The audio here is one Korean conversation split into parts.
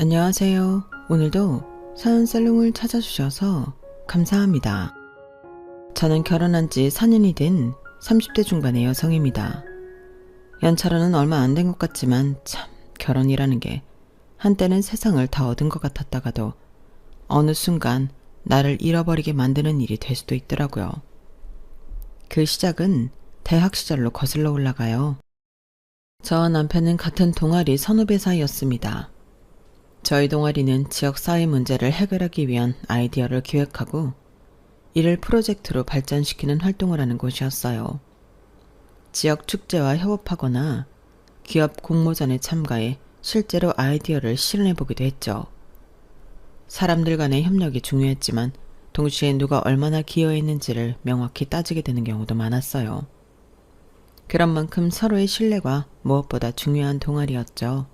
안녕하세요. 오늘도 사연살롱을 찾아주셔서 감사합니다. 저는 결혼한 지 4년이 된 30대 중반의 여성입니다. 연차로는 얼마 안 된 것 같지만 참 결혼이라는 게 한때는 세상을 다 얻은 것 같았다가도 어느 순간 나를 잃어버리게 만드는 일이 될 수도 있더라고요. 그 시작은 대학 시절로 거슬러 올라가요. 저와 남편은 같은 동아리 선후배 사이였습니다. 저희 동아리는 지역 사회 문제를 해결하기 위한 아이디어를 기획하고 이를 프로젝트로 발전시키는 활동을 하는 곳이었어요. 지역 축제와 협업하거나 기업 공모전에 참가해 실제로 아이디어를 실현해보기도 했죠. 사람들 간의 협력이 중요했지만 동시에 누가 얼마나 기여했는지를 명확히 따지게 되는 경우도 많았어요. 그런 만큼 서로의 신뢰가 무엇보다 중요한 동아리였죠.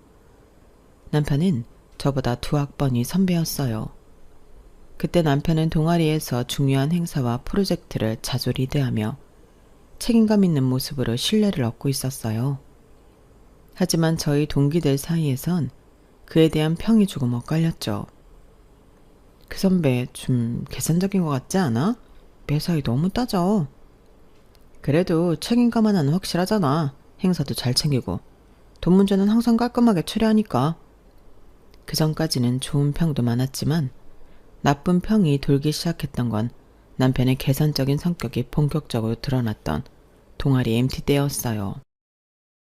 남편은 저보다 2학번이 선배였어요. 그때 남편은 동아리에서 중요한 행사와 프로젝트를 자주 리드하며 책임감 있는 모습으로 신뢰를 얻고 있었어요. 하지만 저희 동기들 사이에선 그에 대한 평이 조금 엇갈렸죠. 그 선배 좀 계산적인 것 같지 않아? 매사에 너무 따져. 그래도 책임감 하나는 확실하잖아. 행사도 잘 챙기고 돈 문제는 항상 깔끔하게 처리하니까. 그 전까지는 좋은 평도 많았지만 나쁜 평이 돌기 시작했던 건 남편의 계산적인 성격이 본격적으로 드러났던 동아리 MT 때였어요.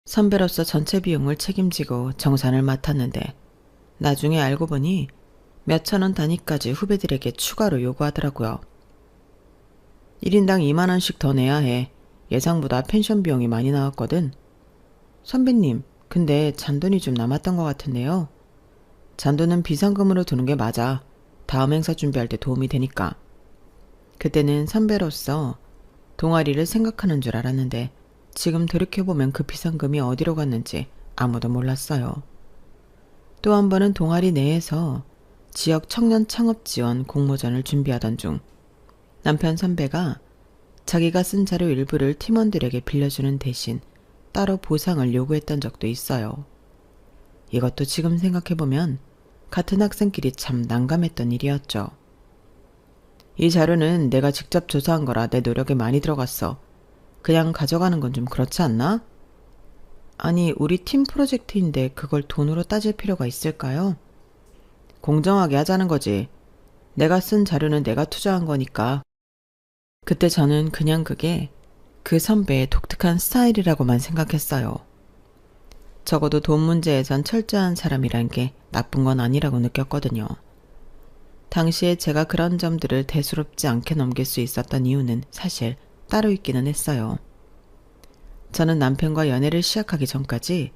선배로서 전체 비용을 책임지고 정산을 맡았는데 나중에 알고 보니 몇천 원 단위까지 후배들에게 추가로 요구하더라고요. 1인당 2만 원씩 더 내야 해. 예상보다 펜션 비용이 많이 나왔거든. 선배님, 근데 잔돈이 좀 남았던 것 같은데요. 잔돈은 비상금으로 두는 게 맞아. 다음 행사 준비할 때 도움이 되니까. 그때는 선배로서 동아리를 생각하는 줄 알았는데 지금 돌이켜보면 그 비상금이 어디로 갔는지 아무도 몰랐어요. 또 한 번은 동아리 내에서 지역 청년 창업 지원 공모전을 준비하던 중 남편 선배가 자기가 쓴 자료 일부를 팀원들에게 빌려주는 대신 따로 보상을 요구했던 적도 있어요. 이것도 지금 생각해보면 같은 학생끼리 참 난감했던 일이었죠. 이 자료는 내가 직접 조사한 거라 내 노력이 많이 들어갔어. 그냥 가져가는 건 좀 그렇지 않나? 아니, 우리 팀 프로젝트인데 그걸 돈으로 따질 필요가 있을까요? 공정하게 하자는 거지. 내가 쓴 자료는 내가 투자한 거니까. 그때 저는 그냥 그게 그 선배의 독특한 스타일이라고만 생각했어요. 적어도 돈 문제에선 철저한 사람이란 게 나쁜 건 아니라고 느꼈거든요. 당시에 제가 그런 점들을 대수롭지 않게 넘길 수 있었던 이유는 사실 따로 있기는 했어요. 저는 남편과 연애를 시작하기 전까지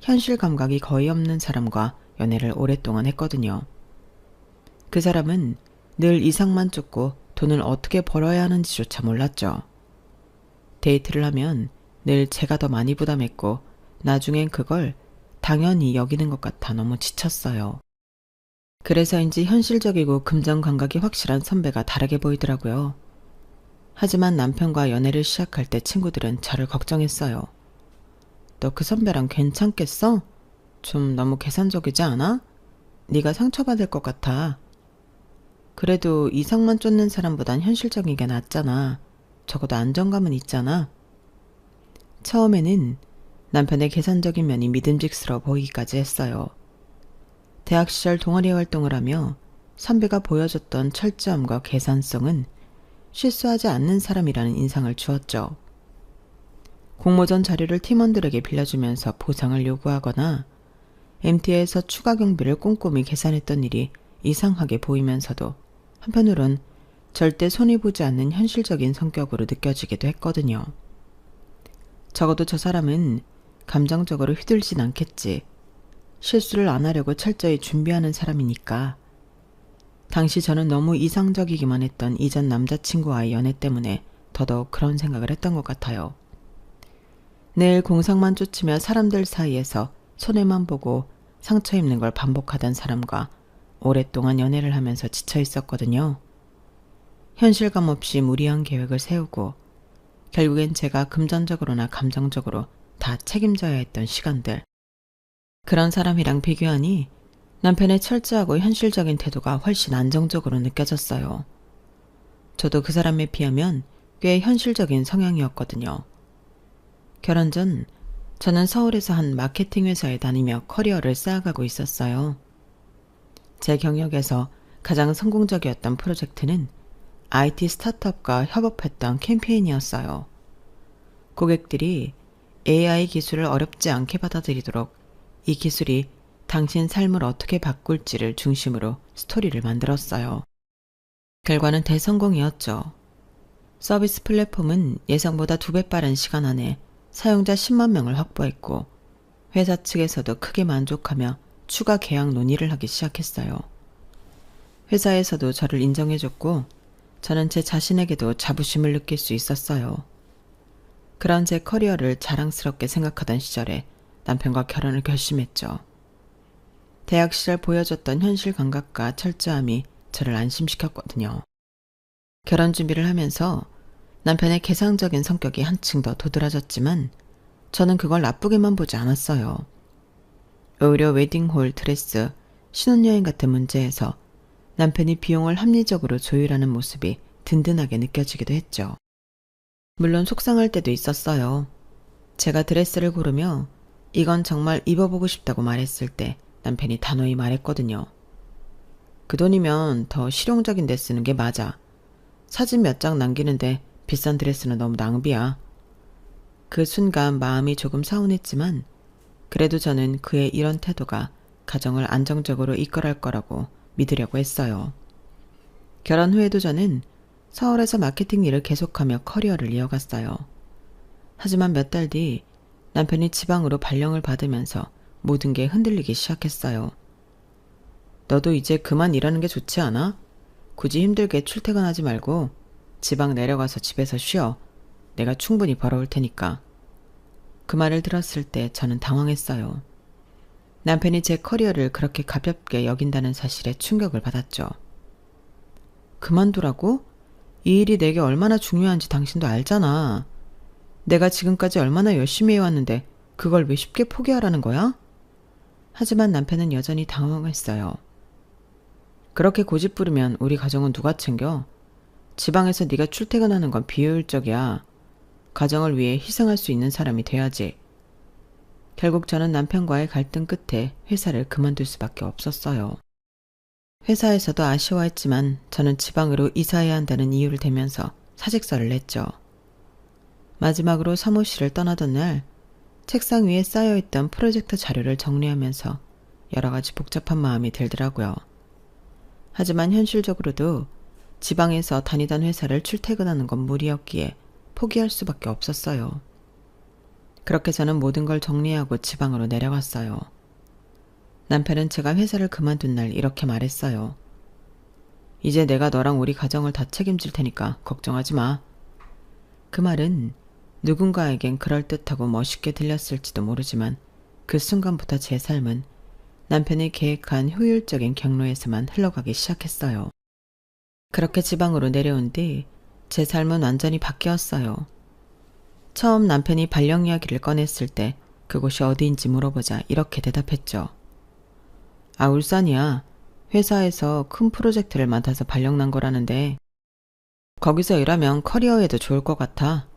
현실 감각이 거의 없는 사람과 연애를 오랫동안 했거든요. 그 사람은 늘 이상만 쫓고 돈을 어떻게 벌어야 하는지조차 몰랐죠. 데이트를 하면 늘 제가 더 많이 부담했고 나중엔 그걸 당연히 여기는 것 같아 너무 지쳤어요. 그래서인지 현실적이고 금전 감각이 확실한 선배가 다르게 보이더라고요. 하지만 남편과 연애를 시작할 때 친구들은 저를 걱정했어요. 너 그 선배랑 괜찮겠어? 좀 너무 계산적이지 않아? 네가 상처받을 것 같아. 그래도 이상만 쫓는 사람보단 현실적인 게 낫잖아. 적어도 안정감은 있잖아. 처음에는 남편의 계산적인 면이 믿음직스러워 보이기까지 했어요. 대학 시절 동아리 활동을 하며 선배가 보여줬던 철저함과 계산성은 실수하지 않는 사람이라는 인상을 주었죠. 공모전 자료를 팀원들에게 빌려주면서 보상을 요구하거나 MT에서 추가 경비를 꼼꼼히 계산했던 일이 이상하게 보이면서도 한편으론 절대 손해보지 않는 현실적인 성격으로 느껴지기도 했거든요. 적어도 저 사람은 감정적으로 휘둘진 않겠지. 실수를 안 하려고 철저히 준비하는 사람이니까. 당시 저는 너무 이상적이기만 했던 이전 남자친구와의 연애 때문에 더더욱 그런 생각을 했던 것 같아요. 늘 공상만 쫓으며 사람들 사이에서 손해만 보고 상처 입는 걸 반복하던 사람과 오랫동안 연애를 하면서 지쳐 있었거든요. 현실감 없이 무리한 계획을 세우고 결국엔 제가 금전적으로나 감정적으로 다 책임져야 했던 시간들. 그런 사람이랑 비교하니 남편의 철저하고 현실적인 태도가 훨씬 안정적으로 느껴졌어요. 저도 그 사람에 비하면 꽤 현실적인 성향이었거든요. 결혼 전 저는 서울에서 한 마케팅 회사에 다니며 커리어를 쌓아가고 있었어요. 제 경력에서 가장 성공적이었던 프로젝트는 IT 스타트업과 협업했던 캠페인이었어요. 고객들이 AI 기술을 어렵지 않게 받아들이도록 이 기술이 당신 삶을 어떻게 바꿀지를 중심으로 스토리를 만들었어요. 결과는 대성공이었죠. 서비스 플랫폼은 예상보다 2배 빠른 시간 안에 사용자 10만 명을 확보했고 회사 측에서도 크게 만족하며 추가 계약 논의를 하기 시작했어요. 회사에서도 저를 인정해줬고 저는 제 자신에게도 자부심을 느낄 수 있었어요. 그런 제 커리어를 자랑스럽게 생각하던 시절에 남편과 결혼을 결심했죠. 대학 시절 보여줬던 현실 감각과 철저함이 저를 안심시켰거든요. 결혼 준비를 하면서 남편의 개성적인 성격이 한층 더 도드라졌지만 저는 그걸 나쁘게만 보지 않았어요. 오히려 웨딩홀 드레스, 신혼여행 같은 문제에서 남편이 비용을 합리적으로 조율하는 모습이 든든하게 느껴지기도 했죠. 물론 속상할 때도 있었어요. 제가 드레스를 고르며 이건 정말 입어보고 싶다고 말했을 때 남편이 단호히 말했거든요. 그 돈이면 더 실용적인 데 쓰는 게 맞아. 사진 몇 장 남기는데 비싼 드레스는 너무 낭비야. 그 순간 마음이 조금 서운했지만 그래도 저는 그의 이런 태도가 가정을 안정적으로 이끌어갈 거라고 믿으려고 했어요. 결혼 후에도 저는 서울에서 마케팅 일을 계속하며 커리어를 이어갔어요. 하지만 몇 달 뒤 남편이 지방으로 발령을 받으면서 모든 게 흔들리기 시작했어요. 너도 이제 그만 일하는 게 좋지 않아? 굳이 힘들게 출퇴근하지 말고 지방 내려가서 집에서 쉬어. 내가 충분히 벌어올 테니까. 그 말을 들었을 때 저는 당황했어요. 남편이 제 커리어를 그렇게 가볍게 여긴다는 사실에 충격을 받았죠. 그만두라고? 이 일이 내게 얼마나 중요한지 당신도 알잖아. 내가 지금까지 얼마나 열심히 해왔는데 그걸 왜 쉽게 포기하라는 거야? 하지만 남편은 여전히 당황했어요. 그렇게 고집 부리면 우리 가정은 누가 챙겨? 지방에서 네가 출퇴근하는 건 비효율적이야. 가정을 위해 희생할 수 있는 사람이 돼야지. 결국 저는 남편과의 갈등 끝에 회사를 그만둘 수밖에 없었어요. 회사에서도 아쉬워했지만 저는 지방으로 이사해야 한다는 이유를 대면서 사직서를 냈죠. 마지막으로 사무실을 떠나던 날 책상 위에 쌓여있던 프로젝트 자료를 정리하면서 여러 가지 복잡한 마음이 들더라고요. 하지만 현실적으로도 지방에서 다니던 회사를 출퇴근하는 건 무리였기에 포기할 수밖에 없었어요. 그렇게 저는 모든 걸 정리하고 지방으로 내려갔어요. 남편은 제가 회사를 그만둔 날 이렇게 말했어요. 이제 내가 너랑 우리 가정을 다 책임질 테니까 걱정하지 마. 그 말은 누군가에겐 그럴듯하고 멋있게 들렸을지도 모르지만 그 순간부터 제 삶은 남편이 계획한 효율적인 경로에서만 흘러가기 시작했어요. 그렇게 지방으로 내려온 뒤 제 삶은 완전히 바뀌었어요. 처음 남편이 발령 이야기를 꺼냈을 때 그곳이 어디인지 물어보자 이렇게 대답했죠. 아, 울산이야. 회사에서 큰 프로젝트를 맡아서 발령 난 거라는데 거기서 일하면 커리어에도 좋을 것 같아.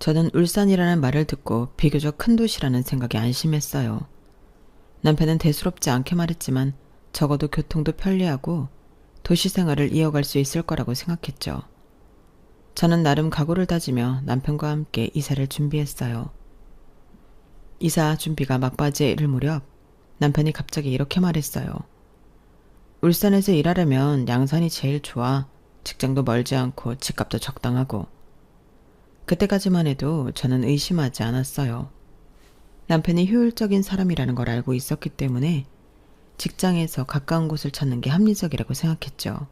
저는 울산이라는 말을 듣고 비교적 큰 도시라는 생각에 안심했어요. 남편은 대수롭지 않게 말했지만 적어도 교통도 편리하고 도시 생활을 이어갈 수 있을 거라고 생각했죠. 저는 나름 각오를 다지며 남편과 함께 이사를 준비했어요. 이사 준비가 막바지에 이를 무렵 남편이 갑자기 이렇게 말했어요. 울산에서 일하려면 양산이 제일 좋아. 직장도 멀지 않고 집값도 적당하고. 그때까지만 해도 저는 의심하지 않았어요. 남편이 효율적인 사람이라는 걸 알고 있었기 때문에 직장에서 가까운 곳을 찾는 게 합리적이라고 생각했죠.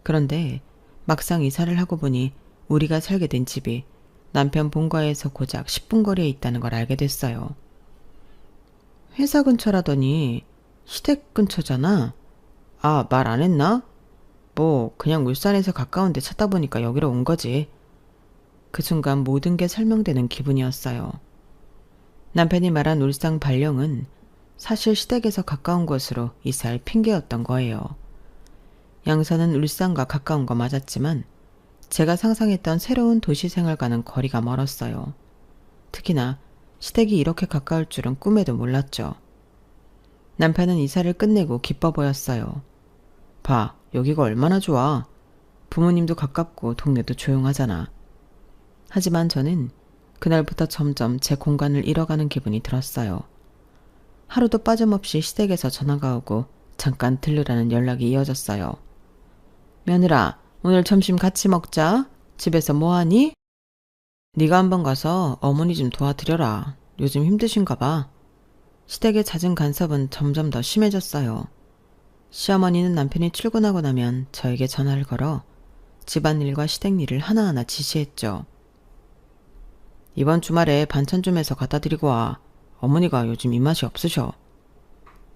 그런데 막상 이사를 하고 보니 우리가 살게 된 집이 남편 본가에서 고작 10분 거리에 있다는 걸 알게 됐어요. 회사 근처라더니 시댁 근처잖아. 아, 말 안 했나? 뭐 그냥 울산에서 가까운데 찾다 보니까 여기로 온 거지. 그 순간 모든 게 설명되는 기분이었어요. 남편이 말한 울산 발령은 사실 시댁에서 가까운 곳으로 이사할 핑계였던 거예요. 양산은 울산과 가까운 거 맞았지만 제가 상상했던 새로운 도시 생활과는 거리가 멀었어요. 특히나 시댁이 이렇게 가까울 줄은 꿈에도 몰랐죠. 남편은 이사를 끝내고 기뻐 보였어요. 봐, 여기가 얼마나 좋아. 부모님도 가깝고 동네도 조용하잖아. 하지만 저는 그날부터 점점 제 공간을 잃어가는 기분이 들었어요. 하루도 빠짐없이 시댁에서 전화가 오고 잠깐 들르라는 연락이 이어졌어요. 며느라, 오늘 점심 같이 먹자. 집에서 뭐하니? 네가 한번 가서 어머니 좀 도와드려라. 요즘 힘드신가 봐. 시댁의 잦은 간섭은 점점 더 심해졌어요. 시어머니는 남편이 출근하고 나면 저에게 전화를 걸어 집안일과 시댁일을 하나하나 지시했죠. 이번 주말에 반찬 좀 해서 갖다 드리고 와. 어머니가 요즘 입맛이 없으셔.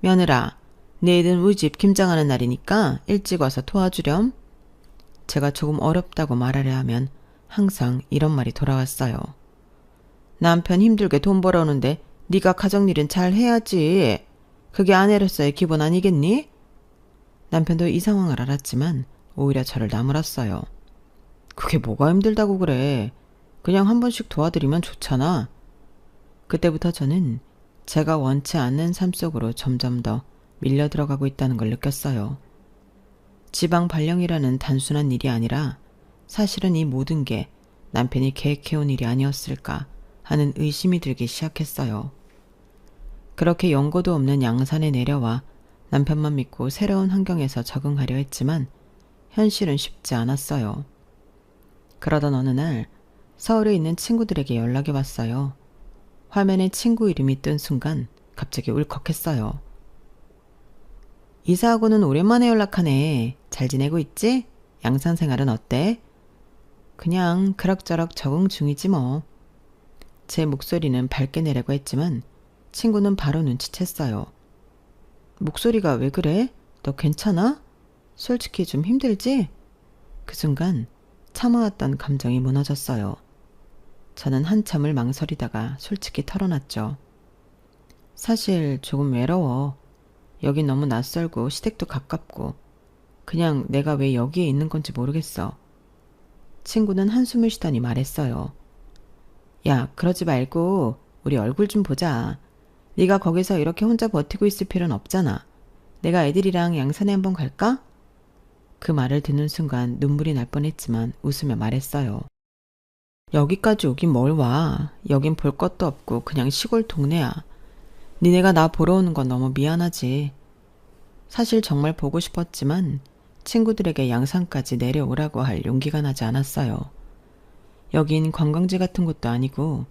며느라, 내일은 우리 집 김장하는 날이니까 일찍 와서 도와주렴. 제가 조금 어렵다고 말하려 하면 항상 이런 말이 돌아왔어요. 남편 힘들게 돈 벌어오는데 네가 가정일은 잘 해야지. 그게 아내로서의 기본 아니겠니? 남편도 이 상황을 알았지만 오히려 저를 나무랐어요. 그게 뭐가 힘들다고 그래. 그냥 한 번씩 도와드리면 좋잖아. 그때부터 저는 제가 원치 않는 삶 속으로 점점 더 밀려 들어가고 있다는 걸 느꼈어요. 지방 발령이라는 단순한 일이 아니라 사실은 이 모든 게 남편이 계획해온 일이 아니었을까 하는 의심이 들기 시작했어요. 그렇게 연고도 없는 양산에 내려와 남편만 믿고 새로운 환경에서 적응하려 했지만 현실은 쉽지 않았어요. 그러던 어느 날 서울에 있는 친구들에게 연락이 왔어요. 화면에 친구 이름이 뜬 순간 갑자기 울컥했어요. 이사하고는 오랜만에 연락하네. 잘 지내고 있지? 양산 생활은 어때? 그냥 그럭저럭 적응 중이지 뭐. 제 목소리는 밝게 내려고 했지만 친구는 바로 눈치챘어요. 목소리가 왜 그래? 너 괜찮아? 솔직히 좀 힘들지? 그 순간 참아왔던 감정이 무너졌어요. 저는 한참을 망설이다가 솔직히 털어놨죠. 사실 조금 외로워. 여긴 너무 낯설고 시댁도 가깝고 그냥 내가 왜 여기에 있는 건지 모르겠어. 친구는 한숨을 쉬더니 말했어요. 야, 그러지 말고 우리 얼굴 좀 보자. 네가 거기서 이렇게 혼자 버티고 있을 필요는 없잖아. 내가 애들이랑 양산에 한번 갈까? 그 말을 듣는 순간 눈물이 날 뻔했지만 웃으며 말했어요. 여기까지 오긴 뭘 와. 여긴 볼 것도 없고 그냥 시골 동네야. 니네가 나 보러 오는 건 너무 미안하지. 사실 정말 보고 싶었지만 친구들에게 양산까지 내려오라고 할 용기가 나지 않았어요. 여긴 관광지 같은 곳도 아니고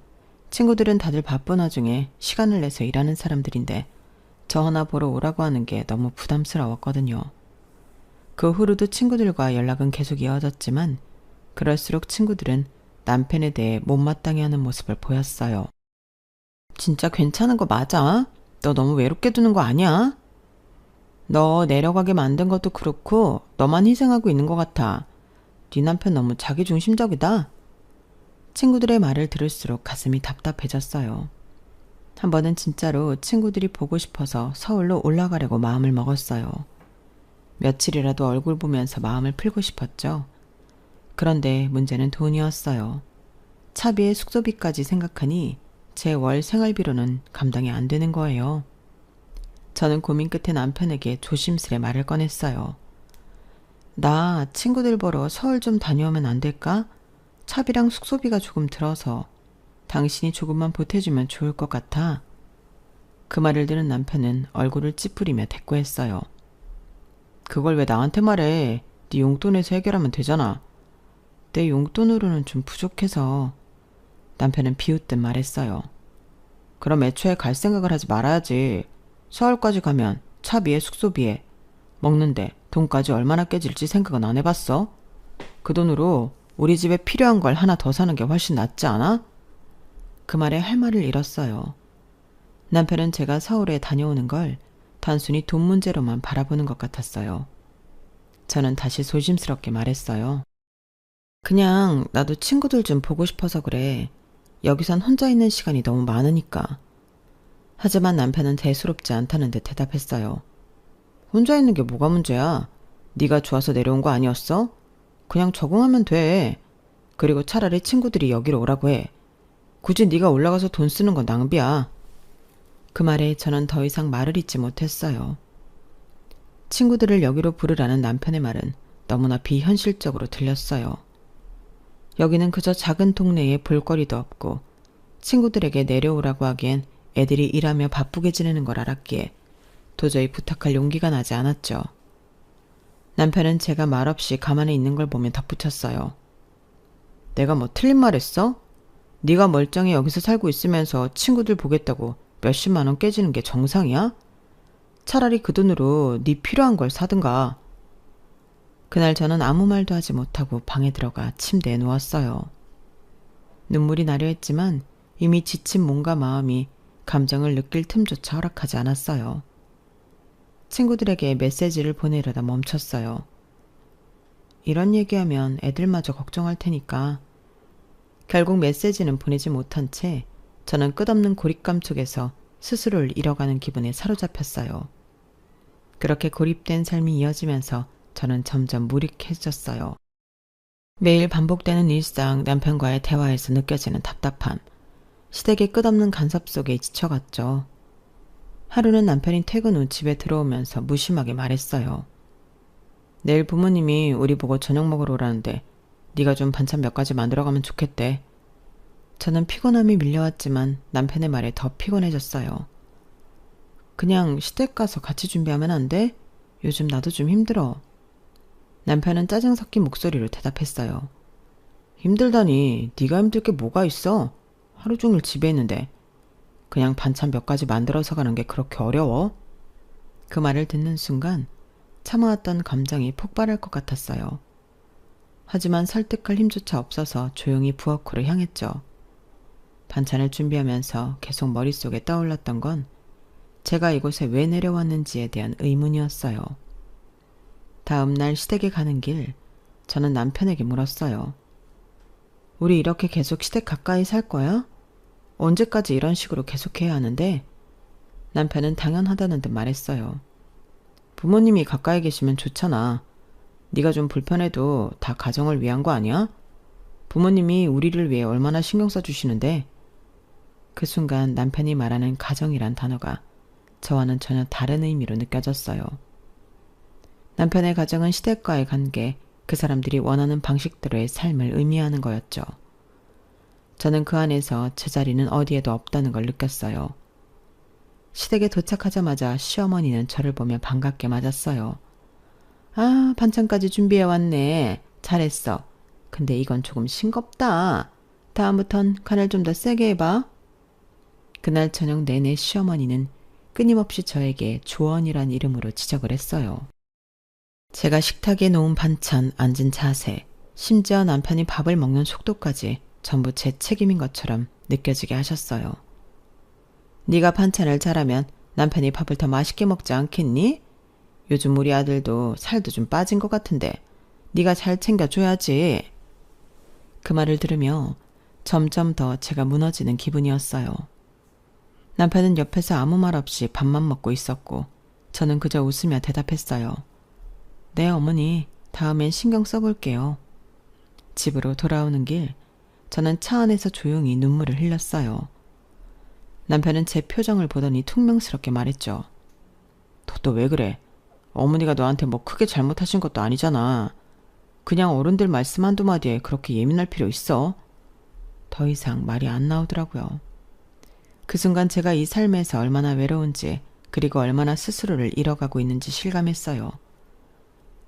친구들은 다들 바쁜 와중에 시간을 내서 일하는 사람들인데 저 하나 보러 오라고 하는 게 너무 부담스러웠거든요. 그 후로도 친구들과 연락은 계속 이어졌지만 그럴수록 친구들은 남편에 대해 못마땅해 하는 모습을 보였어요. 진짜 괜찮은 거 맞아? 너 너무 외롭게 두는 거 아니야? 너 내려가게 만든 것도 그렇고 너만 희생하고 있는 것 같아. 네 남편 너무 자기중심적이다. 친구들의 말을 들을수록 가슴이 답답해졌어요. 한 번은 진짜로 친구들이 보고 싶어서 서울로 올라가려고 마음을 먹었어요. 며칠이라도 얼굴 보면서 마음을 풀고 싶었죠. 그런데 문제는 돈이었어요. 차비에 숙소비까지 생각하니 제 월 생활비로는 감당이 안 되는 거예요. 저는 고민 끝에 남편에게 조심스레 말을 꺼냈어요. 나 친구들 보러 서울 좀 다녀오면 안 될까? 차비랑 숙소비가 조금 들어서 당신이 조금만 보태주면 좋을 것 같아. 그 말을 들은 남편은 얼굴을 찌푸리며 대꾸했어요. 그걸 왜 나한테 말해? 네 용돈에서 해결하면 되잖아. 내 용돈으로는 좀 부족해서. 남편은 비웃듯 말했어요. 그럼 애초에 갈 생각을 하지 말아야지. 서울까지 가면 차비에 숙소비에 먹는데 돈까지 얼마나 깨질지 생각은 안 해봤어? 그 돈으로 우리 집에 필요한 걸 하나 더 사는 게 훨씬 낫지 않아? 그 말에 할 말을 잃었어요. 남편은 제가 서울에 다녀오는 걸 단순히 돈 문제로만 바라보는 것 같았어요. 저는 다시 조심스럽게 말했어요. 그냥 나도 친구들 좀 보고 싶어서 그래. 여기선 혼자 있는 시간이 너무 많으니까. 하지만 남편은 대수롭지 않다는 듯 대답했어요. 혼자 있는 게 뭐가 문제야? 네가 좋아서 내려온 거 아니었어? 그냥 적응하면 돼. 그리고 차라리 친구들이 여기로 오라고 해. 굳이 네가 올라가서 돈 쓰는 건 낭비야. 그 말에 저는 더 이상 말을 잇지 못했어요. 친구들을 여기로 부르라는 남편의 말은 너무나 비현실적으로 들렸어요. 여기는 그저 작은 동네에 볼거리도 없고 친구들에게 내려오라고 하기엔 애들이 일하며 바쁘게 지내는 걸 알았기에 도저히 부탁할 용기가 나지 않았죠. 남편은 제가 말없이 가만히 있는 걸 보며 덧붙였어요. 내가 뭐 틀린 말 했어? 네가 멀쩡히 여기서 살고 있으면서 친구들 보겠다고 몇십만 원 깨지는 게 정상이야? 차라리 그 돈으로 네 필요한 걸 사든가. 그날 저는 아무 말도 하지 못하고 방에 들어가 침대에 누웠어요. 눈물이 나려 했지만 이미 지친 몸과 마음이 감정을 느낄 틈조차 허락하지 않았어요. 친구들에게 메시지를 보내려다 멈췄어요. 이런 얘기하면 애들마저 걱정할 테니까. 결국 메시지는 보내지 못한 채 저는 끝없는 고립감 속에서 스스로를 잃어가는 기분에 사로잡혔어요. 그렇게 고립된 삶이 이어지면서 저는 점점 무력해졌어요. 매일 반복되는 일상, 남편과의 대화에서 느껴지는 답답함, 시댁의 끝없는 간섭 속에 지쳐갔죠. 하루는 남편이 퇴근 후 집에 들어오면서 무심하게 말했어요. 내일 부모님이 우리 보고 저녁 먹으러 오라는데 네가 좀 반찬 몇 가지 만들어가면 좋겠대. 저는 피곤함이 밀려왔지만 남편의 말에 더 피곤해졌어요. 그냥 시댁 가서 같이 준비하면 안 돼? 요즘 나도 좀 힘들어. 남편은 짜증 섞인 목소리로 대답했어요. 힘들다니 네가 힘들 게 뭐가 있어? 하루 종일 집에 있는데. 그냥 반찬 몇 가지 만들어서 가는 게 그렇게 어려워? 그 말을 듣는 순간 참아왔던 감정이 폭발할 것 같았어요. 하지만 설득할 힘조차 없어서 조용히 부엌으로 향했죠. 반찬을 준비하면서 계속 머릿속에 떠올랐던 건 제가 이곳에 왜 내려왔는지에 대한 의문이었어요. 다음 날 시댁에 가는 길, 저는 남편에게 물었어요. 우리 이렇게 계속 시댁 가까이 살 거야? 언제까지 이런 식으로 계속해야 하는데? 남편은 당연하다는 듯 말했어요. 부모님이 가까이 계시면 좋잖아. 네가 좀 불편해도 다 가정을 위한 거 아니야? 부모님이 우리를 위해 얼마나 신경 써주시는데? 그 순간 남편이 말하는 가정이란 단어가 저와는 전혀 다른 의미로 느껴졌어요. 남편의 가정은 시댁과의 관계, 그 사람들이 원하는 방식대로의 삶을 의미하는 거였죠. 저는 그 안에서 제 자리는 어디에도 없다는 걸 느꼈어요. 시댁에 도착하자마자 시어머니는 저를 보며 반갑게 맞았어요. 아, 반찬까지 준비해왔네. 잘했어. 근데 이건 조금 싱겁다. 다음부턴 간을 좀 더 세게 해봐. 그날 저녁 내내 시어머니는 끊임없이 저에게 조언이란 이름으로 지적을 했어요. 제가 식탁에 놓은 반찬, 앉은 자세, 심지어 남편이 밥을 먹는 속도까지 전부 제 책임인 것처럼 느껴지게 하셨어요. 네가 반찬을 잘하면 남편이 밥을 더 맛있게 먹지 않겠니? 요즘 우리 아들도 살도 좀 빠진 것 같은데 네가 잘 챙겨줘야지. 그 말을 들으며 점점 더 제가 무너지는 기분이었어요. 남편은 옆에서 아무 말 없이 밥만 먹고 있었고 저는 그저 웃으며 대답했어요. 네, 어머니, 다음엔 신경 써볼게요. 집으로 돌아오는 길, 저는 차 안에서 조용히 눈물을 흘렸어요. 남편은 제 표정을 보더니 퉁명스럽게 말했죠. 너 또 왜 그래? 어머니가 너한테 뭐 크게 잘못하신 것도 아니잖아. 그냥 어른들 말씀 한두 마디에 그렇게 예민할 필요 있어? 더 이상 말이 안 나오더라고요. 그 순간 제가 이 삶에서 얼마나 외로운지 그리고 얼마나 스스로를 잃어가고 있는지 실감했어요.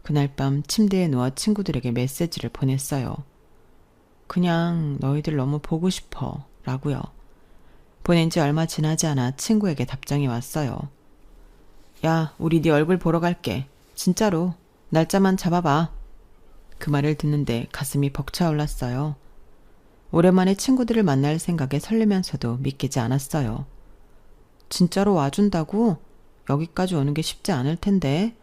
그날 밤 침대에 누워 친구들에게 메시지를 보냈어요. 그냥 너희들 너무 보고 싶어 라고요. 보낸 지 얼마 지나지 않아 친구에게 답장이 왔어요. 야, 우리 네 얼굴 보러 갈게. 진짜로. 날짜만 잡아봐. 그 말을 듣는데 가슴이 벅차올랐어요. 오랜만에 친구들을 만날 생각에 설레면서도 믿기지 않았어요. 진짜로 와준다고? 여기까지 오는 게 쉽지 않을 텐데.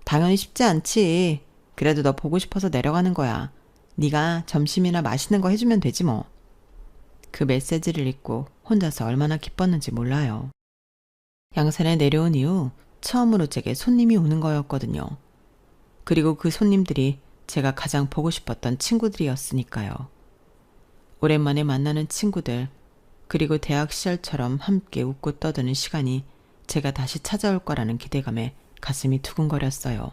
당연히 쉽지 않지. 그래도 너 보고 싶어서 내려가는 거야. 네가 점심이나 맛있는 거 해주면 되지 뭐. 그 메시지를 읽고 혼자서 얼마나 기뻤는지 몰라요. 양산에 내려온 이후 처음으로 제게 손님이 오는 거였거든요. 그리고 그 손님들이 제가 가장 보고 싶었던 친구들이었으니까요. 오랜만에 만나는 친구들, 그리고 대학 시절처럼 함께 웃고 떠드는 시간이 제가 다시 찾아올 거라는 기대감에 가슴이 두근거렸어요.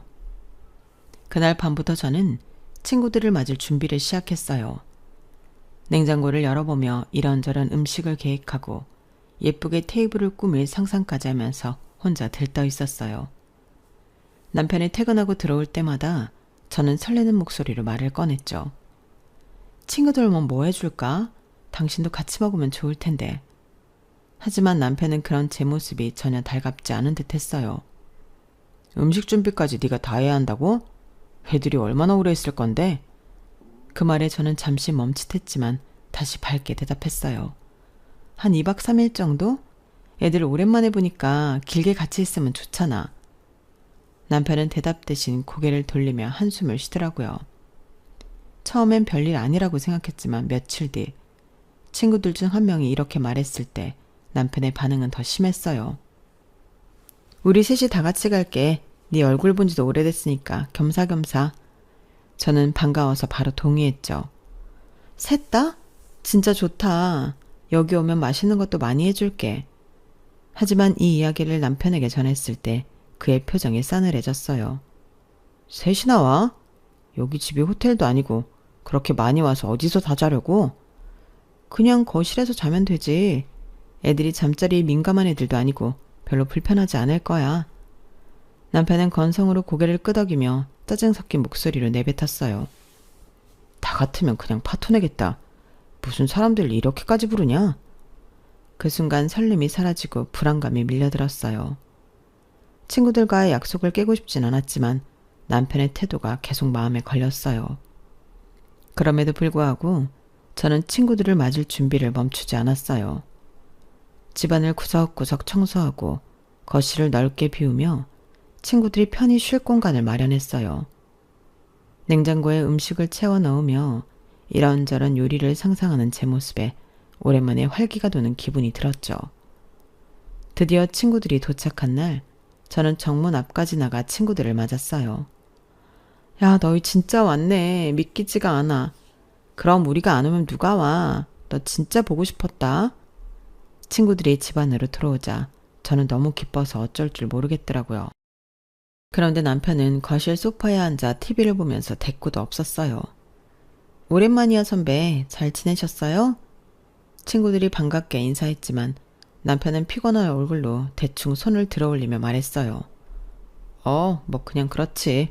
그날 밤부터 저는 친구들을 맞을 준비를 시작했어요. 냉장고를 열어보며 이런저런 음식을 계획하고 예쁘게 테이블을 꾸밀 상상까지 하면서 혼자 들떠 있었어요. 남편이 퇴근하고 들어올 때마다 저는 설레는 목소리로 말을 꺼냈죠. 친구들 오면 뭐 해줄까? 당신도 같이 먹으면 좋을 텐데. 하지만 남편은 그런 제 모습이 전혀 달갑지 않은 듯 했어요. 음식 준비까지 네가 다 해야 한다고? 애들이 얼마나 오래 있을 건데? 그 말에 저는 잠시 멈칫했지만 다시 밝게 대답했어요. 한 2박 3일 정도? 애들 오랜만에 보니까 길게 같이 있으면 좋잖아. 남편은 대답 대신 고개를 돌리며 한숨을 쉬더라고요. 처음엔 별일 아니라고 생각했지만 며칠 뒤 친구들 중 한 명이 이렇게 말했을 때 남편의 반응은 더 심했어요. 우리 셋이 다 같이 갈게. 네 얼굴 본 지도 오래됐으니까 겸사겸사. 저는 반가워서 바로 동의했죠. 셋 다? 진짜 좋다. 여기 오면 맛있는 것도 많이 해줄게. 하지만 이 이야기를 남편에게 전했을 때 그의 표정이 싸늘해졌어요. 셋이나 와? 여기 집이 호텔도 아니고 그렇게 많이 와서 어디서 다 자려고? 그냥 거실에서 자면 되지. 애들이 잠자리에 민감한 애들도 아니고 별로 불편하지 않을 거야. 남편은 건성으로 고개를 끄덕이며 짜증 섞인 목소리로 내뱉었어요. 다 같으면 그냥 파토 내겠다. 무슨 사람들 이렇게까지 부르냐? 그 순간 설렘이 사라지고 불안감이 밀려들었어요. 친구들과의 약속을 깨고 싶진 않았지만 남편의 태도가 계속 마음에 걸렸어요. 그럼에도 불구하고 저는 친구들을 맞을 준비를 멈추지 않았어요. 집안을 구석구석 청소하고 거실을 넓게 비우며 친구들이 편히 쉴 공간을 마련했어요. 냉장고에 음식을 채워 넣으며 이런저런 요리를 상상하는 제 모습에 오랜만에 활기가 도는 기분이 들었죠. 드디어 친구들이 도착한 날 저는 정문 앞까지 나가 친구들을 맞았어요. 야, 너희 진짜 왔네. 믿기지가 않아. 그럼 우리가 안 오면 누가 와? 너 진짜 보고 싶었다. 친구들이 집 안으로 들어오자 저는 너무 기뻐서 어쩔 줄 모르겠더라고요. 그런데 남편은 거실 소파에 앉아 TV를 보면서 대꾸도 없었어요. 오랜만이야 선배. 잘 지내셨어요? 친구들이 반갑게 인사했지만 남편은 피곤한 얼굴로 대충 손을 들어올리며 말했어요. 뭐 그냥 그렇지.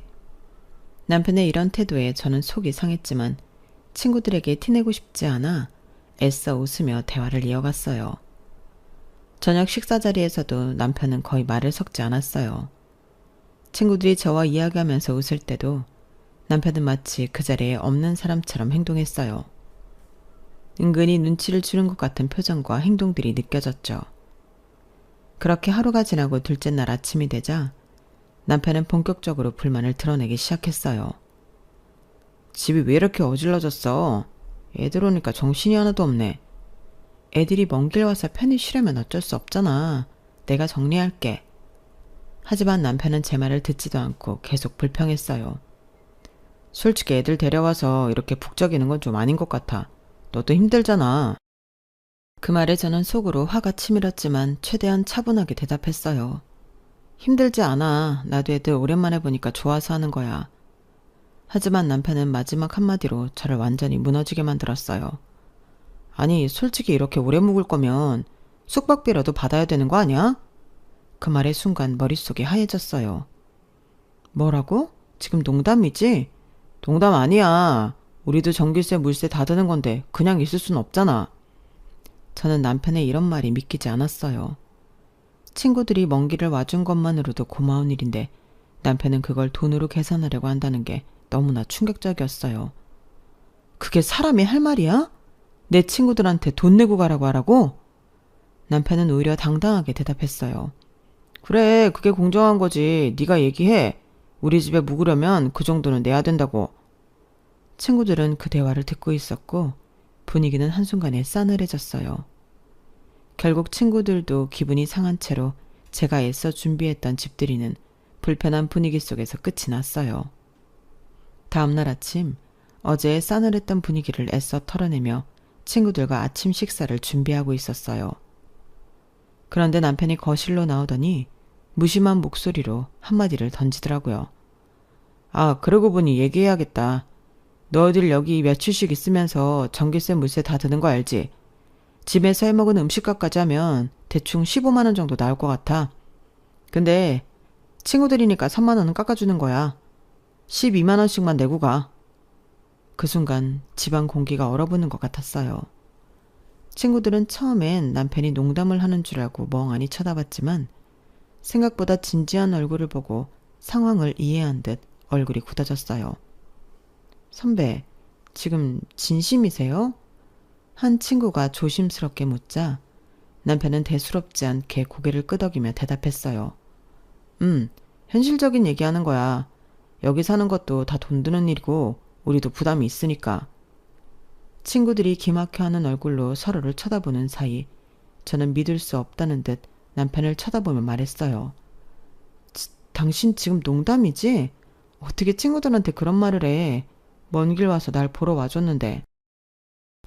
남편의 이런 태도에 저는 속이 상했지만 친구들에게 티내고 싶지 않아 애써 웃으며 대화를 이어갔어요. 저녁 식사 자리에서도 남편은 거의 말을 섞지 않았어요. 친구들이 저와 이야기하면서 웃을 때도 남편은 마치 그 자리에 없는 사람처럼 행동했어요. 은근히 눈치를 주는 것 같은 표정과 행동들이 느껴졌죠. 그렇게 하루가 지나고 둘째 날 아침이 되자 남편은 본격적으로 불만을 드러내기 시작했어요. 집이 왜 이렇게 어질러졌어? 애들 오니까 정신이 하나도 없네. 애들이 먼 길 와서 편히 쉬려면 어쩔 수 없잖아. 내가 정리할게. 하지만 남편은 제 말을 듣지도 않고 계속 불평했어요. 솔직히 애들 데려와서 이렇게 북적이는 건 좀 아닌 것 같아. 너도 힘들잖아. 그 말에 저는 속으로 화가 치밀었지만 최대한 차분하게 대답했어요. 힘들지 않아. 나도 애들 오랜만에 보니까 좋아서 하는 거야. 하지만 남편은 마지막 한마디로 저를 완전히 무너지게 만들었어요. 아니, 솔직히 이렇게 오래 묵을 거면 숙박비라도 받아야 되는 거 아니야? 그 말의 순간 머릿속이 하얘졌어요. 뭐라고? 지금 농담이지? 농담 아니야. 우리도 전기세, 물세 다 드는 건데 그냥 있을 순 없잖아. 저는 남편의 이런 말이 믿기지 않았어요. 친구들이 먼 길을 와준 것만으로도 고마운 일인데 남편은 그걸 돈으로 계산하려고 한다는 게 너무나 충격적이었어요. 그게 사람이 할 말이야? 내 친구들한테 돈 내고 가라고 하라고? 남편은 오히려 당당하게 대답했어요. 그래, 그게 공정한 거지. 네가 얘기해. 우리 집에 묵으려면 그 정도는 내야 된다고. 친구들은 그 대화를 듣고 있었고 분위기는 한순간에 싸늘해졌어요. 결국 친구들도 기분이 상한 채로 제가 애써 준비했던 집들이는 불편한 분위기 속에서 끝이 났어요. 다음날 아침 어제의 싸늘했던 분위기를 애써 털어내며 친구들과 아침 식사를 준비하고 있었어요. 그런데 남편이 거실로 나오더니 무심한 목소리로 한마디를 던지더라고요. 아, 그러고 보니 얘기해야겠다. 너희들 여기 며칠씩 있으면서 전기세 물세 다 드는 거 알지? 집에서 해먹은 음식값까지 하면 대충 15만 원 정도 나올 것 같아. 근데 친구들이니까 3만 원은 깎아주는 거야. 12만 원씩만 내고 가. 그 순간 집안 공기가 얼어붙는 것 같았어요. 친구들은 처음엔 남편이 농담을 하는 줄 알고 멍하니 쳐다봤지만 생각보다 진지한 얼굴을 보고 상황을 이해한 듯 얼굴이 굳어졌어요. 선배, 지금 진심이세요? 한 친구가 조심스럽게 묻자 남편은 대수롭지 않게 고개를 끄덕이며 대답했어요. 현실적인 얘기하는 거야. 여기 사는 것도 다 돈 드는 일이고 우리도 부담이 있으니까. 친구들이 기막혀하는 얼굴로 서로를 쳐다보는 사이 저는 믿을 수 없다는 듯 남편을 쳐다보며 말했어요. 당신 지금 농담이지? 어떻게 친구들한테 그런 말을 해? 먼 길 와서 날 보러 와줬는데.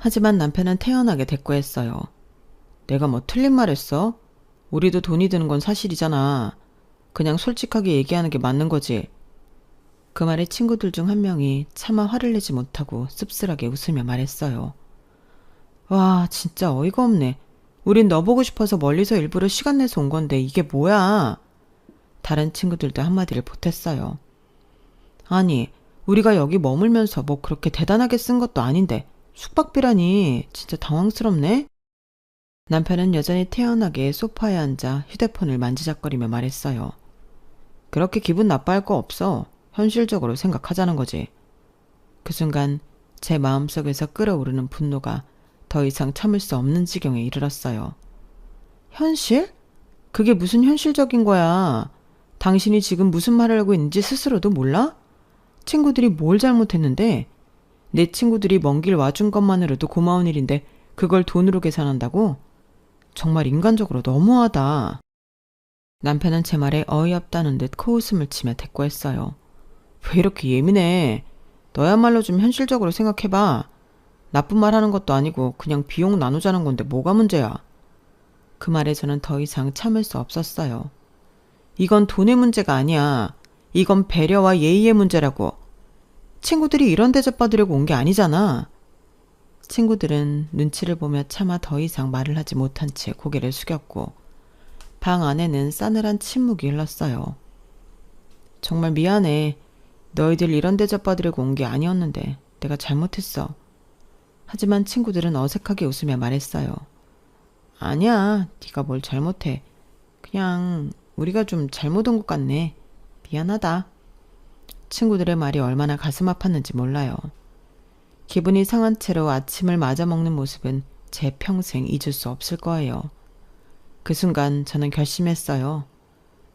하지만 남편은 태연하게 대꾸했어요. 내가 뭐 틀린 말 했어? 우리도 돈이 드는 건 사실이잖아. 그냥 솔직하게 얘기하는 게 맞는 거지. 그 말에 친구들 중 한 명이 차마 화를 내지 못하고 씁쓸하게 웃으며 말했어요. 와, 진짜 어이가 없네. 우린 너 보고 싶어서 멀리서 일부러 시간 내서 온 건데 이게 뭐야? 다른 친구들도 한마디를 보탰어요. 아니, 우리가 여기 머물면서 뭐 그렇게 대단하게 쓴 것도 아닌데 숙박비라니 진짜 당황스럽네? 남편은 여전히 태연하게 소파에 앉아 휴대폰을 만지작거리며 말했어요. 그렇게 기분 나빠할 거 없어. 현실적으로 생각하자는 거지. 그 순간 제 마음속에서 끓어오르는 분노가 더 이상 참을 수 없는 지경에 이르렀어요. 현실? 그게 무슨 현실적인 거야? 당신이 지금 무슨 말을 하고 있는지 스스로도 몰라? 친구들이 뭘 잘못했는데? 내 친구들이 먼 길 와준 것만으로도 고마운 일인데 그걸 돈으로 계산한다고? 정말 인간적으로 너무하다. 남편은 제 말에 어이없다는 듯 코웃음을 치며 대꾸했어요. 왜 이렇게 예민해? 너야말로 좀 현실적으로 생각해봐. 나쁜 말 하는 것도 아니고 그냥 비용 나누자는 건데 뭐가 문제야? 그 말에 저는 더 이상 참을 수 없었어요. 이건 돈의 문제가 아니야. 이건 배려와 예의의 문제라고. 친구들이 이런 대접받으려고 온 게 아니잖아. 친구들은 눈치를 보며 차마 더 이상 말을 하지 못한 채 고개를 숙였고 방 안에는 싸늘한 침묵이 흘렀어요. 정말 미안해. 너희들 이런 대접받으려고 온 게 아니었는데 내가 잘못했어. 하지만 친구들은 어색하게 웃으며 말했어요. 아니야, 네가 뭘 잘못해. 그냥 우리가 좀 잘못 온 것 같네. 미안하다. 친구들의 말이 얼마나 가슴 아팠는지 몰라요. 기분이 상한 채로 아침을 맞아 먹는 모습은 제 평생 잊을 수 없을 거예요. 그 순간 저는 결심했어요.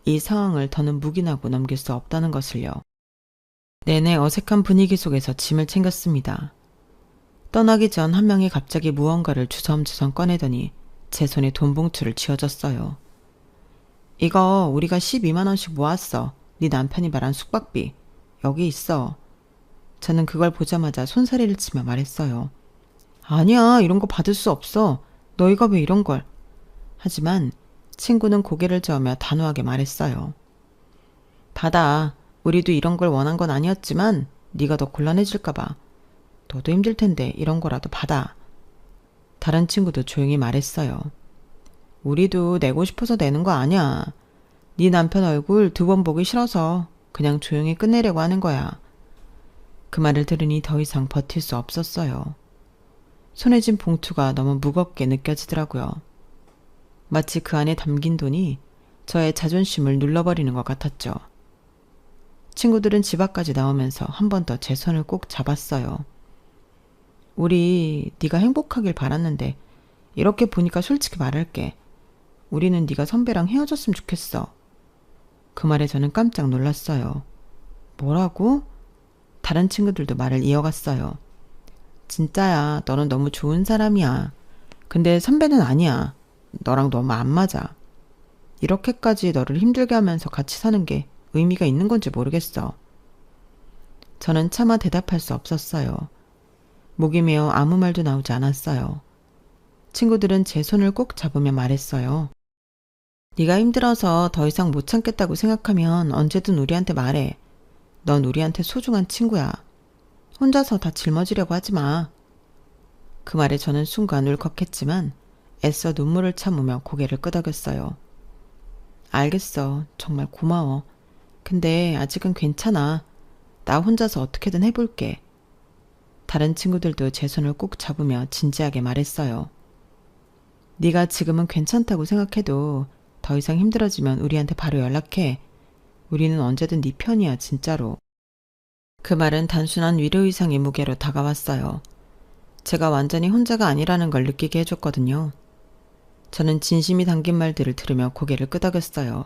이 상황을 더는 묵인하고 넘길 수 없다는 것을요. 내내 어색한 분위기 속에서 짐을 챙겼습니다. 떠나기 전 한 명이 갑자기 무언가를 주섬주섬 꺼내더니 제 손에 돈 봉투를 쥐어줬어요. 이거 우리가 12만 원씩 모았어. 네 남편이 말한 숙박비. 여기 있어. 저는 그걸 보자마자 손사래를 치며 말했어요. 아니야, 이런 거 받을 수 없어. 너희가 왜 이런 걸. 하지만 친구는 고개를 저으며 단호하게 말했어요. 받아. 우리도 이런 걸 원한 건 아니었지만 네가 더 곤란해질까 봐. 너도 힘들 텐데 이런 거라도 받아. 다른 친구도 조용히 말했어요. 우리도 내고 싶어서 내는 거 아니야. 네 남편 얼굴 2번 보기 싫어서 그냥 조용히 끝내려고 하는 거야. 그 말을 들으니 더 이상 버틸 수 없었어요. 손에 쥔 봉투가 너무 무겁게 느껴지더라고요. 마치 그 안에 담긴 돈이 저의 자존심을 눌러버리는 것 같았죠. 친구들은 집 앞까지 나오면서 한 번 더 제 손을 꼭 잡았어요. 우리 네가 행복하길 바랐는데 이렇게 보니까 솔직히 말할게. 우리는 네가 선배랑 헤어졌으면 좋겠어. 그 말에 저는 깜짝 놀랐어요. 뭐라고? 다른 친구들도 말을 이어갔어요. 진짜야, 너는 너무 좋은 사람이야. 근데 선배는 아니야. 너랑 너무 안 맞아. 이렇게까지 너를 힘들게 하면서 같이 사는 게 의미가 있는 건지 모르겠어. 저는 차마 대답할 수 없었어요. 목이 메어 아무 말도 나오지 않았어요. 친구들은 제 손을 꼭 잡으며 말했어요. 네가 힘들어서 더 이상 못 참겠다고 생각하면 언제든 우리한테 말해. 넌 우리한테 소중한 친구야. 혼자서 다 짊어지려고 하지 마. 그 말에 저는 순간 울컥했지만 애써 눈물을 참으며 고개를 끄덕였어요. 알겠어. 정말 고마워. 근데 아직은 괜찮아. 나 혼자서 어떻게든 해볼게. 다른 친구들도 제 손을 꼭 잡으며 진지하게 말했어요. 네가 지금은 괜찮다고 생각해도 더 이상 힘들어지면 우리한테 바로 연락해. 우리는 언제든 네 편이야, 진짜로. 그 말은 단순한 위로 이상의 무게로 다가왔어요. 제가 완전히 혼자가 아니라는 걸 느끼게 해줬거든요. 저는 진심이 담긴 말들을 들으며 고개를 끄덕였어요.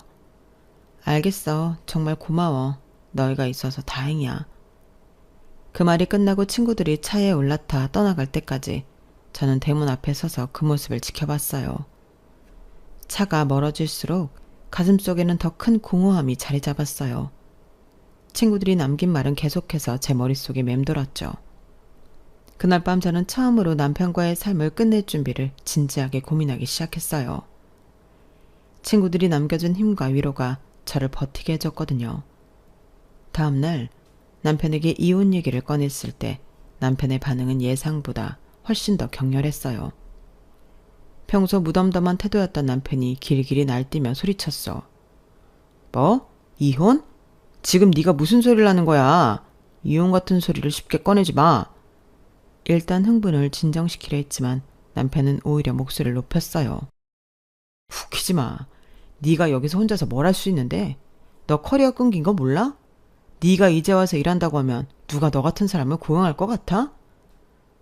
알겠어. 정말 고마워. 너희가 있어서 다행이야. 그 말이 끝나고 친구들이 차에 올라타 떠나갈 때까지 저는 대문 앞에 서서 그 모습을 지켜봤어요. 차가 멀어질수록 가슴속에는 더 큰 공허함이 자리 잡았어요. 친구들이 남긴 말은 계속해서 제 머릿속에 맴돌았죠. 그날 밤 저는 처음으로 남편과의 삶을 끝낼 준비를 진지하게 고민하기 시작했어요. 친구들이 남겨준 힘과 위로가 저를 버티게 해줬거든요. 다음날 남편에게 이혼 얘기를 꺼냈을 때 남편의 반응은 예상보다 훨씬 더 격렬했어요. 평소 무덤덤한 태도였던 남편이 길길이 날뛰며 소리쳤어. 뭐? 이혼? 지금 네가 무슨 소리를 하는 거야? 이혼 같은 소리를 쉽게 꺼내지 마. 일단 흥분을 진정시키려 했지만 남편은 오히려 목소리를 높였어요. 웃기지 마. 네가 여기서 혼자서 뭘 할 수 있는데? 너 커리어 끊긴 거 몰라? 네가 이제 와서 일한다고 하면 누가 너 같은 사람을 고용할 것 같아?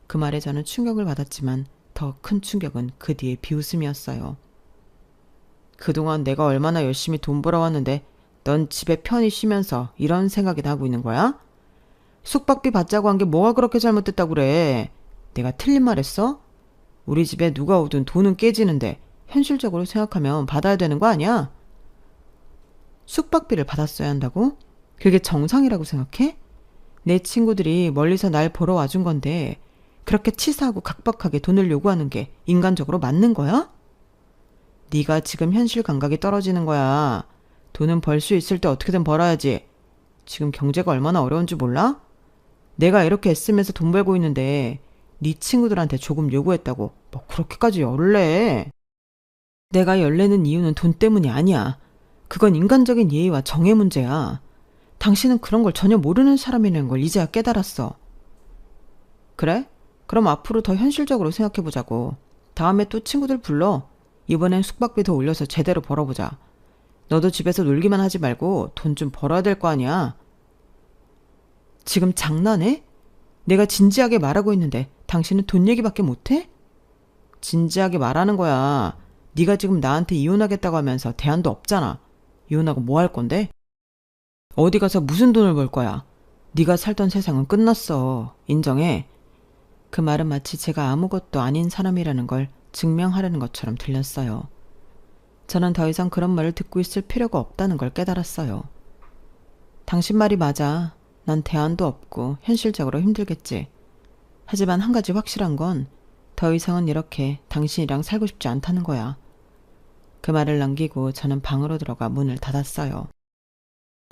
그 말에 저는 충격을 받았지만 더 큰 충격은 그 뒤의 비웃음이었어요. 그동안 내가 얼마나 열심히 돈 벌어왔는데 넌 집에 편히 쉬면서 이런 생각이 나고 있는 거야? 숙박비 받자고 한 게 뭐가 그렇게 잘못됐다고 그래? 내가 틀린 말 했어? 우리 집에 누가 오든 돈은 깨지는데 현실적으로 생각하면 받아야 되는 거 아니야? 숙박비를 받았어야 한다고? 그게 정상이라고 생각해? 내 친구들이 멀리서 날 보러 와준 건데 그렇게 치사하고 각박하게 돈을 요구하는 게 인간적으로 맞는 거야? 네가 지금 현실 감각이 떨어지는 거야. 돈은 벌 수 있을 때 어떻게든 벌어야지. 지금 경제가 얼마나 어려운지 몰라? 내가 이렇게 애쓰면서 돈 벌고 있는데 네 친구들한테 조금 요구했다고 뭐 그렇게까지 열을 내. 내가 열내는 이유는 돈 때문이 아니야. 그건 인간적인 예의와 정의 문제야. 당신은 그런 걸 전혀 모르는 사람이라는 걸 이제야 깨달았어. 그래? 그럼 앞으로 더 현실적으로 생각해보자고. 다음에 또 친구들 불러. 이번엔 숙박비 더 올려서 제대로 벌어보자. 너도 집에서 놀기만 하지 말고 돈 좀 벌어야 될 거 아니야. 지금 장난해? 내가 진지하게 말하고 있는데 당신은 돈 얘기밖에 못해? 진지하게 말하는 거야. 네가 지금 나한테 이혼하겠다고 하면서 대안도 없잖아. 이혼하고 뭐 할 건데? 어디 가서 무슨 돈을 벌 거야? 네가 살던 세상은 끝났어. 인정해. 그 말은 마치 제가 아무것도 아닌 사람이라는 걸 증명하려는 것처럼 들렸어요. 저는 더 이상 그런 말을 듣고 있을 필요가 없다는 걸 깨달았어요. 당신 말이 맞아. 난 대안도 없고 현실적으로 힘들겠지. 하지만 한 가지 확실한 건 더 이상은 이렇게 당신이랑 살고 싶지 않다는 거야. 그 말을 남기고 저는 방으로 들어가 문을 닫았어요.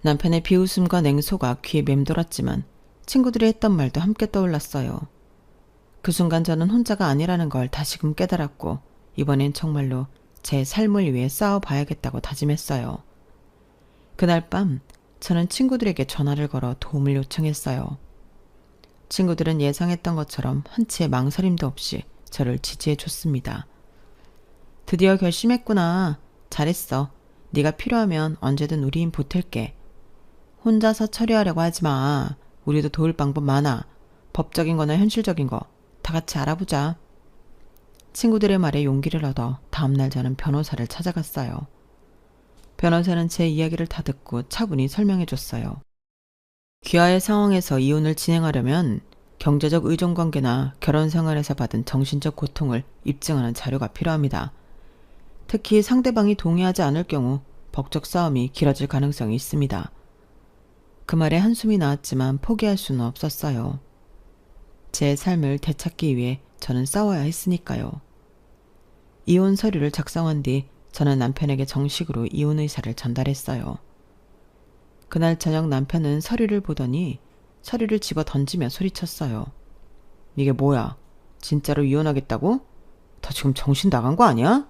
남편의 비웃음과 냉소가 귀에 맴돌았지만 친구들이 했던 말도 함께 떠올랐어요. 그 순간 저는 혼자가 아니라는 걸 다시금 깨달았고 이번엔 정말로 제 삶을 위해 싸워봐야겠다고 다짐했어요. 그날 밤 저는 친구들에게 전화를 걸어 도움을 요청했어요. 친구들은 예상했던 것처럼 한치의 망설임도 없이 저를 지지해줬습니다. 드디어 결심했구나. 잘했어. 네가 필요하면 언제든 우리 힘 보탤게. 혼자서 처리하려고 하지 마. 우리도 도울 방법 많아. 법적인 거나 현실적인 거 다 같이 알아보자. 친구들의 말에 용기를 얻어 다음날 저는 변호사를 찾아갔어요. 변호사는 제 이야기를 다 듣고 차분히 설명해줬어요. 귀하의 상황에서 이혼을 진행하려면 경제적 의존관계나 결혼 생활에서 받은 정신적 고통을 입증하는 자료가 필요합니다. 특히 상대방이 동의하지 않을 경우 법적 싸움이 길어질 가능성이 있습니다. 그 말에 한숨이 나왔지만 포기할 수는 없었어요. 제 삶을 되찾기 위해 저는 싸워야 했으니까요. 이혼 서류를 작성한 뒤 저는 남편에게 정식으로 이혼 의사를 전달했어요. 그날 저녁 남편은 서류를 보더니 서류를 집어 던지며 소리쳤어요. 이게 뭐야? 진짜로 이혼하겠다고? 너 지금 정신 나간 거 아니야?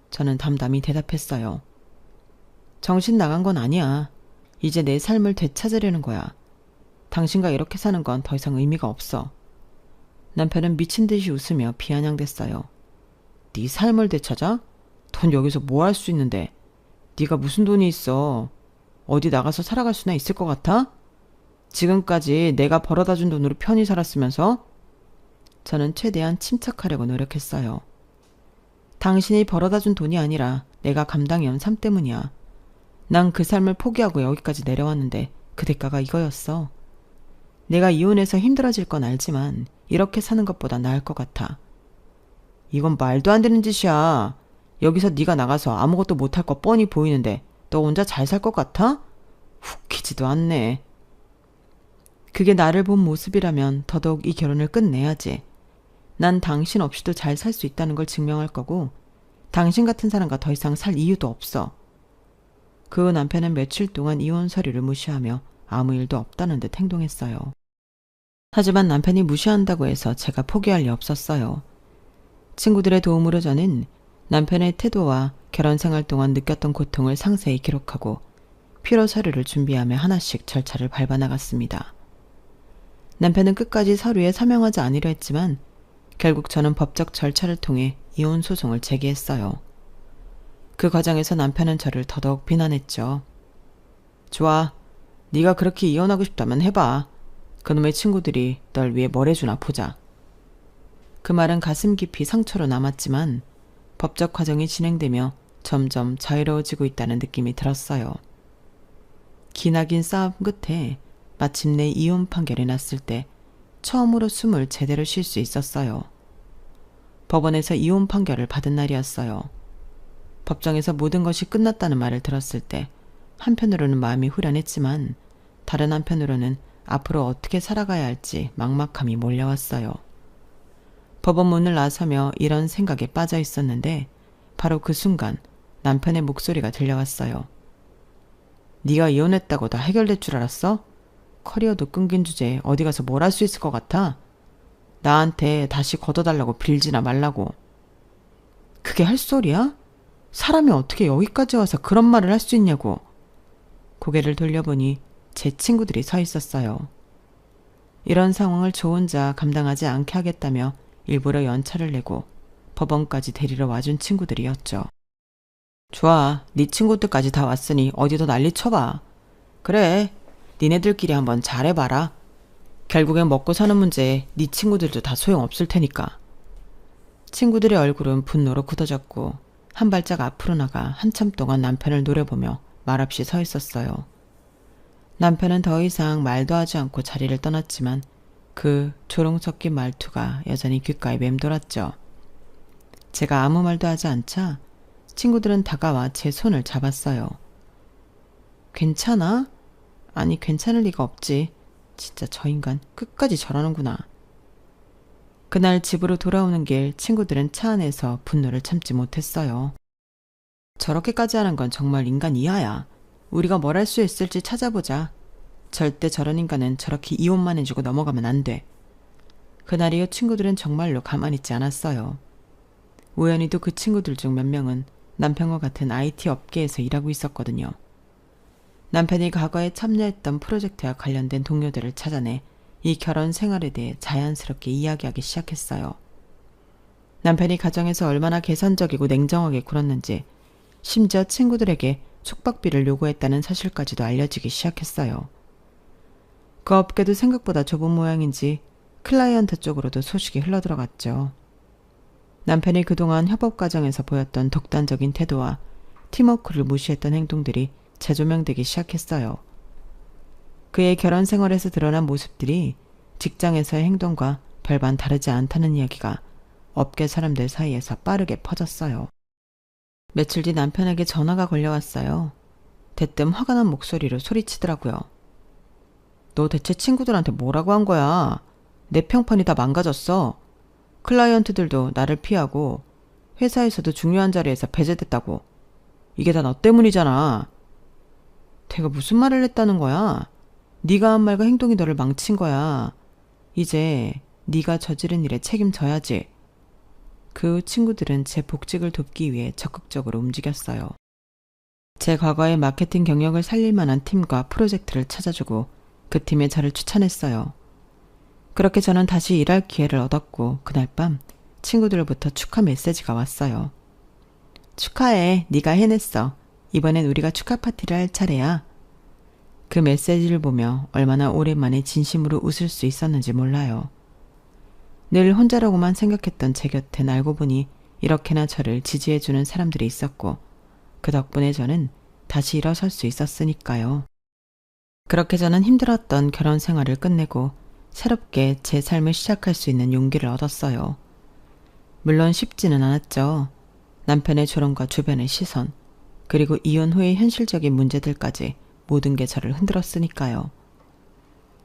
저는 담담히 대답했어요. 정신 나간 건 아니야. 이제 내 삶을 되찾으려는 거야. 당신과 이렇게 사는 건 더 이상 의미가 없어. 남편은 미친 듯이 웃으며 비아냥댔어요. 네 삶을 되찾아? 돈 여기서 뭐 할 수 있는데? 네가 무슨 돈이 있어? 어디 나가서 살아갈 수나 있을 것 같아? 지금까지 내가 벌어다 준 돈으로 편히 살았으면서? 저는 최대한 침착하려고 노력했어요. 당신이 벌어다 준 돈이 아니라 내가 감당해온 삶 때문이야. 난 그 삶을 포기하고 여기까지 내려왔는데 그 대가가 이거였어. 내가 이혼해서 힘들어질 건 알지만 이렇게 사는 것보다 나을 것 같아. 이건 말도 안 되는 짓이야. 여기서 네가 나가서 아무것도 못할 거 뻔히 보이는데 너 혼자 잘 살 것 같아? 웃기지도 않네. 그게 나를 본 모습이라면 더더욱 이 결혼을 끝내야지. 난 당신 없이도 잘 살 수 있다는 걸 증명할 거고 당신 같은 사람과 더 이상 살 이유도 없어. 그 후 남편은 며칠 동안 이혼 서류를 무시하며 아무 일도 없다는 듯 행동했어요. 하지만 남편이 무시한다고 해서 제가 포기할 리 없었어요. 친구들의 도움으로 저는 남편의 태도와 결혼 생활 동안 느꼈던 고통을 상세히 기록하고 필요 서류를 준비하며 하나씩 절차를 밟아나갔습니다. 남편은 끝까지 서류에 서명하지 않으려 했지만 결국 저는 법적 절차를 통해 이혼 소송을 제기했어요. 그 과정에서 남편은 저를 더더욱 비난했죠. 좋아. 네가 그렇게 이혼하고 싶다면 해봐. 그놈의 친구들이 널 위해 뭘 해주나 보자. 그 말은 가슴 깊이 상처로 남았지만 법적 과정이 진행되며 점점 자유로워지고 있다는 느낌이 들었어요. 기나긴 싸움 끝에 마침내 이혼 판결이 났을 때 처음으로 숨을 제대로 쉴 수 있었어요. 법원에서 이혼 판결을 받은 날이었어요. 법정에서 모든 것이 끝났다는 말을 들었을 때 한편으로는 마음이 후련했지만 다른 한편으로는 앞으로 어떻게 살아가야 할지 막막함이 몰려왔어요. 법원 문을 나서며 이런 생각에 빠져 있었는데 바로 그 순간 남편의 목소리가 들려왔어요. 네가 이혼했다고 다 해결될 줄 알았어? 커리어도 끊긴 주제에 어디 가서 뭘 할 수 있을 것 같아? 나한테 다시 걷어달라고 빌지나 말라고. 그게 할 소리야? 사람이 어떻게 여기까지 와서 그런 말을 할 수 있냐고. 고개를 돌려보니 제 친구들이 서 있었어요. 이런 상황을 저 혼자 감당하지 않게 하겠다며 일부러 연차를 내고 법원까지 데리러 와준 친구들이었죠. 좋아, 네 친구들까지 다 왔으니 어디도 난리 쳐봐. 그래, 니네들끼리 한번 잘해봐라. 결국엔 먹고 사는 문제에 네 친구들도 다 소용없을 테니까. 친구들의 얼굴은 분노로 굳어졌고 한 발짝 앞으로 나가 한참 동안 남편을 노려보며 말없이 서 있었어요. 남편은 더 이상 말도 하지 않고 자리를 떠났지만 그 조롱 섞인 말투가 여전히 귓가에 맴돌았죠. 제가 아무 말도 하지 않자 친구들은 다가와 제 손을 잡았어요. 괜찮아? 아니 괜찮을 리가 없지. 진짜 저 인간 끝까지 저러는구나. 그날 집으로 돌아오는 길 친구들은 차 안에서 분노를 참지 못했어요. 저렇게까지 하는 건 정말 인간 이하야. 우리가 뭘 할 수 있을지 찾아보자. 절대 저런 인간은 저렇게 이혼만 해주고 넘어가면 안 돼. 그날 이후 친구들은 정말로 가만히 있지 않았어요. 우연히도 그 친구들 중 몇 명은 남편과 같은 IT 업계에서 일하고 있었거든요. 남편이 과거에 참여했던 프로젝트와 관련된 동료들을 찾아내 이 결혼 생활에 대해 자연스럽게 이야기하기 시작했어요. 남편이 가정에서 얼마나 계산적이고 냉정하게 굴었는지 심지어 친구들에게 숙박비를 요구했다는 사실까지도 알려지기 시작했어요. 그 업계도 생각보다 좁은 모양인지 클라이언트 쪽으로도 소식이 흘러들어갔죠. 남편이 그동안 협업 과정에서 보였던 독단적인 태도와 팀워크를 무시했던 행동들이 재조명되기 시작했어요. 그의 결혼 생활에서 드러난 모습들이 직장에서의 행동과 별반 다르지 않다는 이야기가 업계 사람들 사이에서 빠르게 퍼졌어요. 며칠 뒤 남편에게 전화가 걸려왔어요. 대뜸 화가 난 목소리로 소리치더라고요. 너 대체 친구들한테 뭐라고 한 거야? 내 평판이 다 망가졌어. 클라이언트들도 나를 피하고 회사에서도 중요한 자리에서 배제됐다고. 이게 다 너 때문이잖아. 내가 무슨 말을 했다는 거야? 네가 한 말과 행동이 너를 망친 거야. 이제 네가 저지른 일에 책임져야지. 그 후 친구들은 제 복직을 돕기 위해 적극적으로 움직였어요. 제 과거의 마케팅 경력을 살릴 만한 팀과 프로젝트를 찾아주고 그 팀에 저를 추천했어요. 그렇게 저는 다시 일할 기회를 얻었고 그날 밤 친구들로부터 축하 메시지가 왔어요. 축하해. 네가 해냈어. 이번엔 우리가 축하 파티를 할 차례야. 그 메시지를 보며 얼마나 오랜만에 진심으로 웃을 수 있었는지 몰라요. 늘 혼자라고만 생각했던 제 곁엔 알고 보니 이렇게나 저를 지지해주는 사람들이 있었고 그 덕분에 저는 다시 일어설 수 있었으니까요. 그렇게 저는 힘들었던 결혼 생활을 끝내고 새롭게 제 삶을 시작할 수 있는 용기를 얻었어요. 물론 쉽지는 않았죠. 남편의 조롱과 주변의 시선, 그리고 이혼 후의 현실적인 문제들까지 모든 게 저를 흔들었으니까요.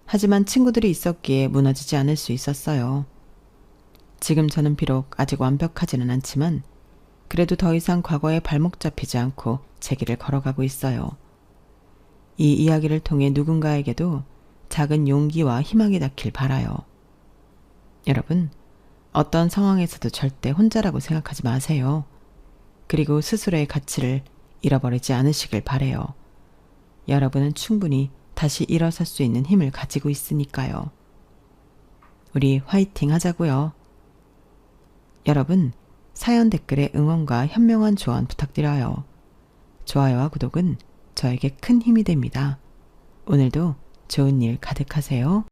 하지만 친구들이 있었기에 무너지지 않을 수 있었어요. 지금 저는 비록 아직 완벽하지는 않지만 그래도 더 이상 과거에 발목 잡히지 않고 제 길을 걸어가고 있어요. 이 이야기를 통해 누군가에게도 작은 용기와 희망이 닿길 바라요. 여러분, 어떤 상황에서도 절대 혼자라고 생각하지 마세요. 그리고 스스로의 가치를 잃어버리지 않으시길 바라요. 여러분은 충분히 다시 일어설 수 있는 힘을 가지고 있으니까요. 우리 화이팅 하자고요. 여러분, 사연 댓글에 응원과 현명한 조언 부탁드려요. 좋아요와 구독은 저에게 큰 힘이 됩니다. 오늘도 좋은 일 가득하세요.